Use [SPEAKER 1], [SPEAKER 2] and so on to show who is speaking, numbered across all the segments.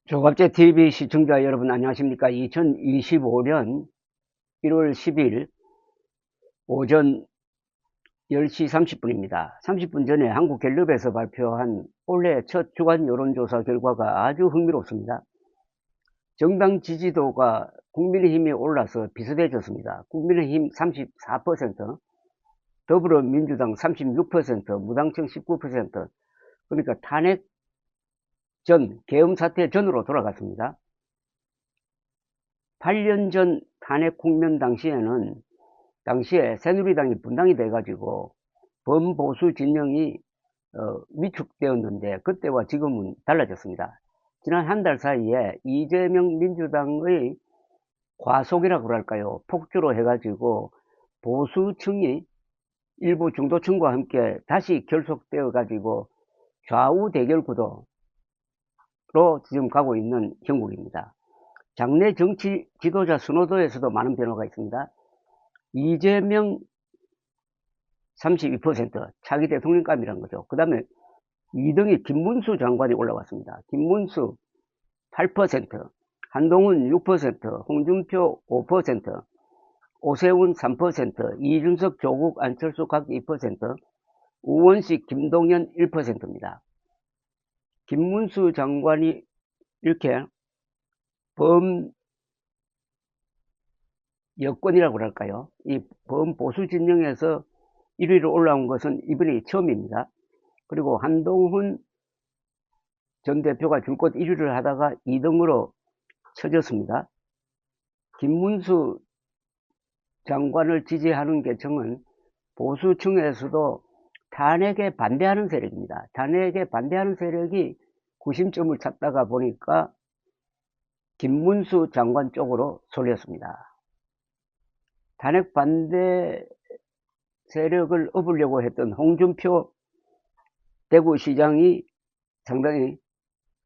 [SPEAKER 1] 조갑제 TV 시청자 여러분 안녕하십니까? 2025년 1월 10일 오전 10시 30분입니다. 30분 전에 한국갤럽에서 발표한 올해 첫 주간 여론조사 결과가 아주 흥미롭습니다. 정당 지지도가 국민의힘이 올라서 비슷해졌습니다. 국민의힘 34%, 더불어민주당 36%, 무당층 19%, 그러니까 탄핵 전, 계엄 사태 전으로 돌아갔습니다. 8년 전 탄핵 국면 당시에 새누리당이 분당이 돼가지고 범보수 진영이 위축되었는데 그때와 지금은 달라졌습니다. 지난 한 달 사이에 이재명 민주당의 과속이라고 할까요? 폭주로 해가지고 보수층이 일부 중도층과 함께 다시 결속되어 가지고 좌우 대결 구도로 지금 가고 있는 형국입니다. 장내 정치 지도자 선호도에서도 많은 변화가 있습니다. 이재명 32%, 차기 대통령감이라는 거죠. 그 다음에 2등이 김문수 장관이 올라왔습니다. 김문수 8%, 한동훈 6%, 홍준표 5%, 오세훈 3%, 이준석, 조국, 안철수 각 2%, 우원식, 김동연 1%입니다. 김문수 장관이 이렇게 여권이라고 할까요? 이 범보수 진영에서 1위로 올라온 것은 이번이 처음입니다. 그리고 한동훈 전 대표가 줄곧 1위를 하다가 2등으로 쳐졌습니다. 김문수 장관을 지지하는 계층은 보수층에서도 탄핵에 반대하는 세력입니다. 탄핵에 반대하는 세력이 구심점을 찾다가 보니까 김문수 장관 쪽으로 쏠렸습니다. 탄핵 반대 세력을 업으려고 했던 홍준표 대구시장이 상당히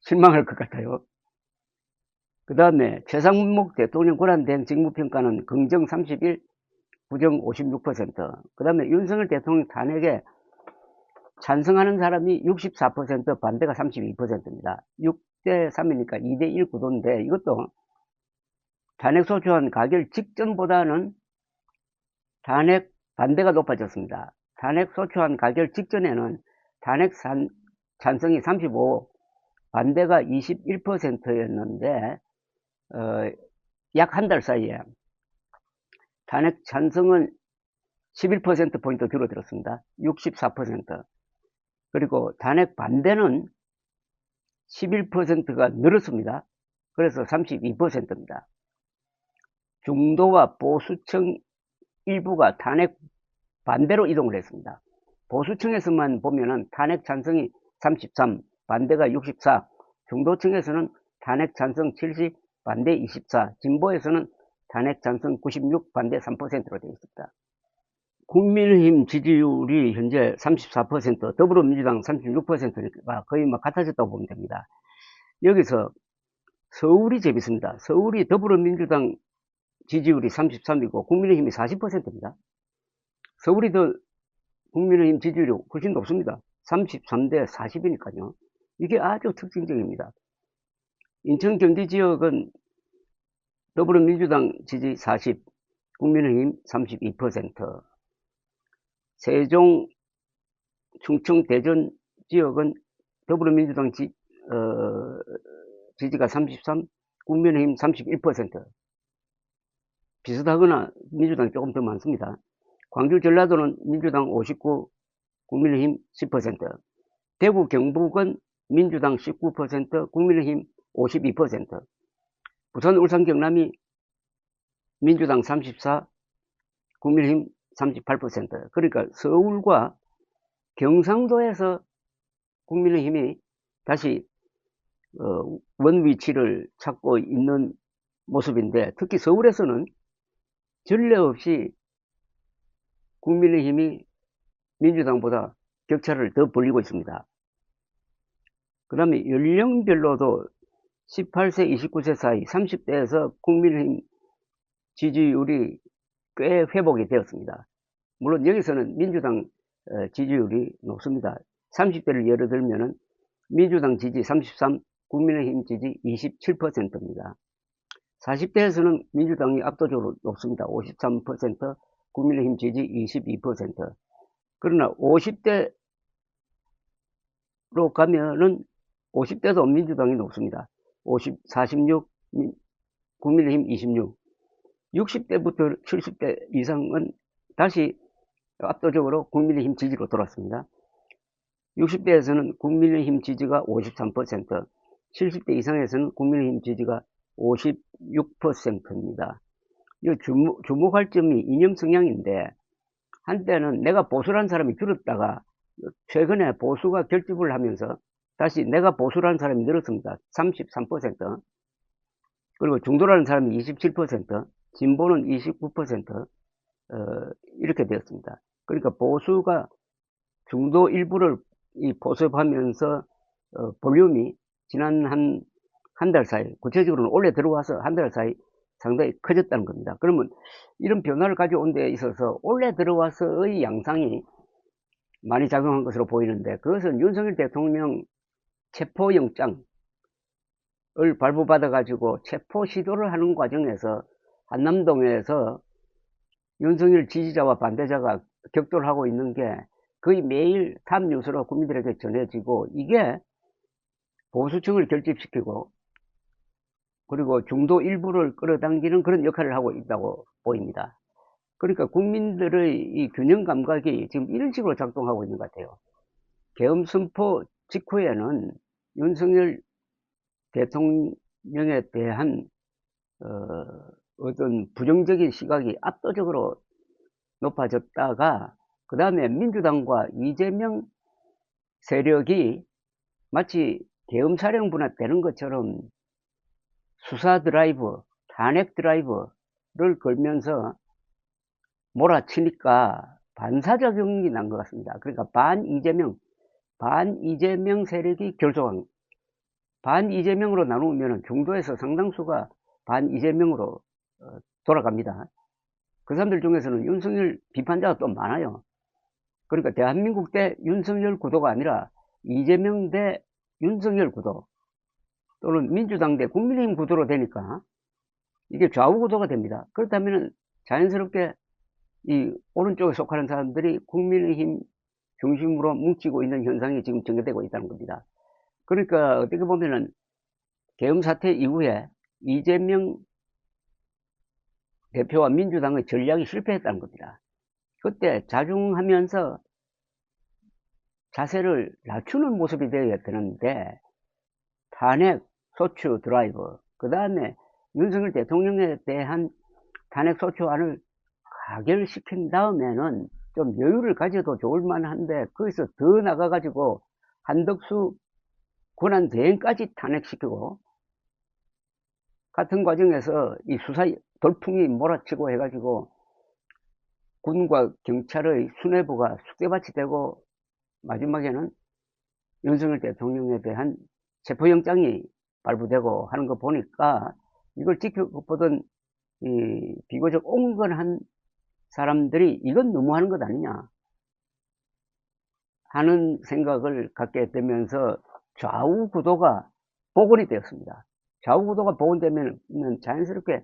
[SPEAKER 1] 실망할 것 같아요. 그 다음에 최상목 대통령 권한대행 직무평가는 긍정 31, 부정 56%. 그 다음에 윤석열 대통령 탄핵에 찬성하는 사람이 64%, 반대가 32%입니다. 6대 3이니까 2대 1 구도인데 이것도 탄핵 소추안 가결 직전보다는 탄핵 반대가 높아졌습니다. 탄핵 소추안 가결 직전에는 탄핵 찬성이 35, 반대가 21%였는데 약 한 달 사이에 탄핵 찬성은 11%포인트 줄어들었습니다. 64%. 그리고 탄핵 반대는 11%가 늘었습니다. 그래서 32%입니다. 중도와 보수층 일부가 탄핵 반대로 이동을 했습니다. 보수층에서만 보면은 탄핵 찬성이 33, 반대가 64, 중도층에서는 탄핵 찬성 70, 반대 24, 진보에서는 탄핵 찬성 96, 반대 3%로 되어 있습니다. 국민의힘 지지율이 현재 34%, 더불어민주당 36%가 거의 막 같아졌다고 보면 됩니다. 여기서 서울이 재밌습니다. 서울이 더불어민주당 지지율이 33이고 국민의힘이 40%입니다. 서울이 더 국민의힘 지지율이 훨씬 높습니다. 33대 40이니까요. 이게 아주 특징적입니다. 인천 경기 지역은 더불어민주당 지지 40, 국민의힘 32%, 세종, 충청, 대전 지역은 더불어민주당 지지가 33, 국민의힘 31%. 비슷하거나 민주당이 조금 더 많습니다. 광주, 전라도는 민주당 59, 국민의힘 10%. 대구, 경북은 민주당 19%, 국민의힘 52%. 부산, 울산, 경남이 민주당 34, 국민의힘 38%. 그러니까 서울과 경상도에서 국민의힘이 다시 원위치를 찾고 있는 모습인데, 특히 서울에서는 전례 없이 국민의힘이 민주당보다 격차를 더 벌리고 있습니다. 그 다음에 연령별로도 18세, 29세 사이 30대에서 국민의힘 지지율이 꽤 회복이 되었습니다. 물론 여기서는 민주당 지지율이 높습니다. 30대를 예를 들면은 민주당 지지 33, 국민의힘 지지 27%입니다. 40대에서는 민주당이 압도적으로 높습니다. 53%, 국민의힘 지지 22%. 그러나 50대로 가면은 50대도 민주당이 높습니다. 46, 국민의힘 26. 60대부터 70대 이상은 다시 압도적으로 국민의힘 지지로 돌았습니다. 60대에서는 국민의힘 지지가 53%, 70대 이상에서는 국민의힘 지지가 56%입니다. 이 주목할 점이 이념 성향인데, 한때는 내가 보수라는 사람이 줄었다가 최근에 보수가 결집을 하면서 다시 내가 보수라는 사람이 늘었습니다. 33%. 그리고 중도라는 사람이 27%, 진보는 29%, 이렇게 되었습니다. 그러니까 보수가 중도 일부를 포섭하면서 볼륨이 지난 한 달 사이, 구체적으로는 올해 들어와서 한 달 사이 상당히 커졌다는 겁니다. 그러면 이런 변화를 가져온 데 있어서 올해 들어와서의 양상이 많이 작용한 것으로 보이는데, 그것은 윤석열 대통령 체포영장을 발부받아 가지고 체포 시도를 하는 과정에서 한남동에서 윤석열 지지자와 반대자가 격돌을 하고 있는 게 거의 매일 탑 뉴스로 국민들에게 전해지고, 이게 보수층을 결집시키고 그리고 중도 일부를 끌어당기는 그런 역할을 하고 있다고 보입니다. 그러니까 국민들의 이 균형 감각이 지금 이런 식으로 작동하고 있는 것 같아요. 계엄 선포 직후에는 윤석열 대통령에 대한 어떤 부정적인 시각이 압도적으로 높아졌다가, 그 다음에 민주당과 이재명 세력이 마치 계엄 사령 분화되는 것처럼 수사 드라이브, 탄핵 드라이브를 걸면서 몰아치니까 반사작용이 난 것 같습니다. 그러니까 반이재명 세력이 결속한, 반이재명으로 나누면 중도에서 상당수가 반이재명으로 돌아갑니다. 그 사람들 중에서는 윤석열 비판자가 또 많아요. 그러니까 대한민국 대 윤석열 구도가 아니라 이재명 대 윤석열 구도, 또는 민주당 대 국민의힘 구도로 되니까 이게 좌우 구도가 됩니다. 그렇다면 자연스럽게 이 오른쪽에 속하는 사람들이 국민의힘 중심으로 뭉치고 있는 현상이 지금 전개되고 있다는 겁니다. 그러니까 어떻게 보면은 계엄 사태 이후에 이재명 대표와 민주당의 전략이 실패했다는 겁니다. 그때 자중하면서 자세를 낮추는 모습이 되어야 되는데, 탄핵 소추 드라이브, 그 다음에 윤석열 대통령에 대한 탄핵 소추안을 가결시킨 다음에는 좀 여유를 가져도 좋을 만한데, 거기서 더 나가가지고 한덕수 권한대행까지 탄핵시키고, 같은 과정에서 이 수사 돌풍이 몰아치고 해가지고 군과 경찰의 수뇌부가 숙대밭이 되고, 마지막에는 윤석열 대통령에 대한 체포영장이 발부되고 하는 거 보니까, 이걸 지켜보던 이 비교적 온건한 사람들이 이건 너무하는 것 아니냐 하는 생각을 갖게 되면서 좌우 구도가 복원이 되었습니다. 좌우 구도가 복원되면 자연스럽게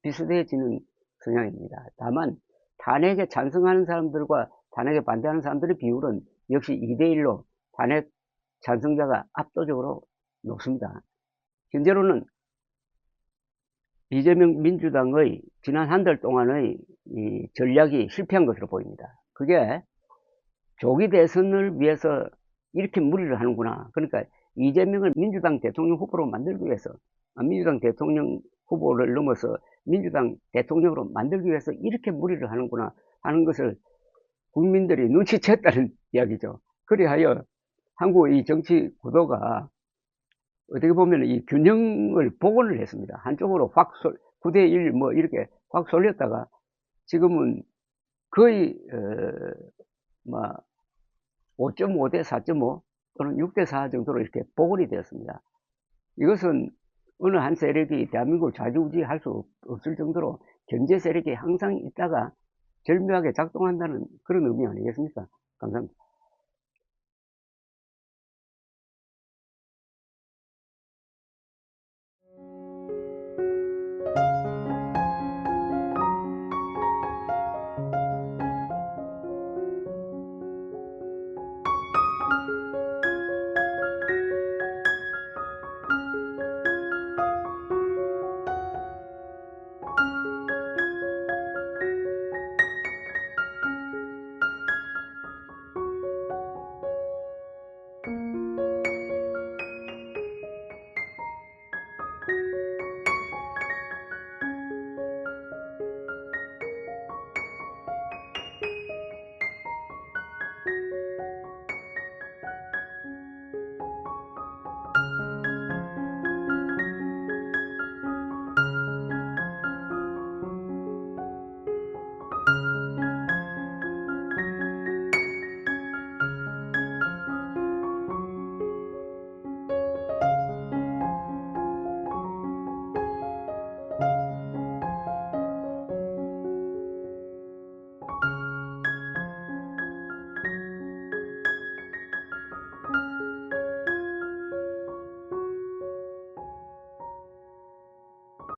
[SPEAKER 1] 비슷해지는 성향입니다. 다만 탄핵에 찬성하는 사람들과 탄핵에 반대하는 사람들의 비율은 역시 2대1로 탄핵 찬성자가 압도적으로 높습니다. 현재로는 이재명 민주당의 지난 한 달 동안의 이 전략이 실패한 것으로 보입니다. 그게 조기 대선을 위해서 이렇게 무리를 하는구나. 그러니까 이재명을 민주당 대통령 후보로 만들기 위해서, 민주당 대통령 후보를 넘어서 민주당 대통령으로 만들기 위해서 이렇게 무리를 하는구나 하는 것을 국민들이 눈치챘다는 이야기죠. 그리하여 한국의 이 정치 구도가 어떻게 보면 이 균형을 복원을 했습니다. 한쪽으로 확 9대1 뭐 이렇게 확 쏠렸다가 지금은 거의 5.5대 4.5 또는 6대4 정도로 이렇게 복원이 되었습니다. 이것은 어느 한 세력이 대한민국을 좌지우지할 수 없을 정도로 견제 세력이 항상 있다가 절묘하게 작동한다는 그런 의미 아니겠습니까? 감사합니다.